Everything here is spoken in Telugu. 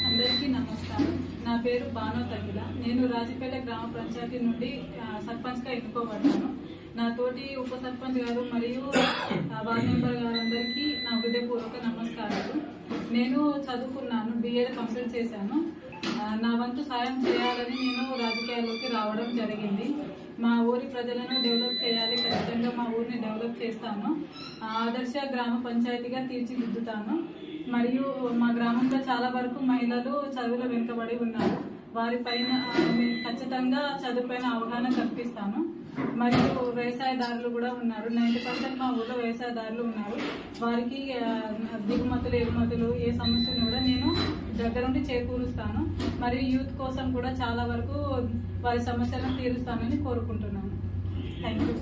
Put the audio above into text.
అందరికీ నమస్కారం. నా పేరు బానో తగిల. నేను రాజపేట గ్రామ పంచాయతీ నుండి సర్పంచ్గా ఎన్నుకోబడ్డాను. నా తోటి ఉప సర్పంచ్ గారు మరియు వార్డు మెంబర్ గారందరికీ నా హృదయపూర్వక నమస్కారాలు. నేను చదువుకున్నాను, బిఏడ్ కంప్లీట్ చేశాను. నా వంతు సాయం చేయాలని నేను రాజకీయాల్లోకి రావడం జరిగింది. మా ఊరి ప్రజలను డెవలప్ చేయాలి, ఖచ్చితంగా మా ఊరిని డెవలప్ చేస్తాను. ఆదర్శ గ్రామ పంచాయతీగా తీర్చిదిద్దుతాను. మరియు మా గ్రామంలో చాలా వరకు మహిళలు చదువులో వెనుకబడి ఉన్నారు. వారిపైన ఖచ్చితంగా చదువుపైన అవగాహన కల్పిస్తాను. మరియు వ్యవసాయదారులు కూడా ఉన్నారు. 90% మా ఊళ్ళో వ్యవసాయదారులు ఉన్నారు. వారికి దిగుమతులు ఎగుమతులు ఏ సమస్యను కూడా నేను దగ్గరుండి చేకూరుస్తాను. మరియు యూత్ కోసం కూడా చాలా వరకు వారి సమస్యలను తీరుస్తానని కోరుకుంటున్నాను. Thank you.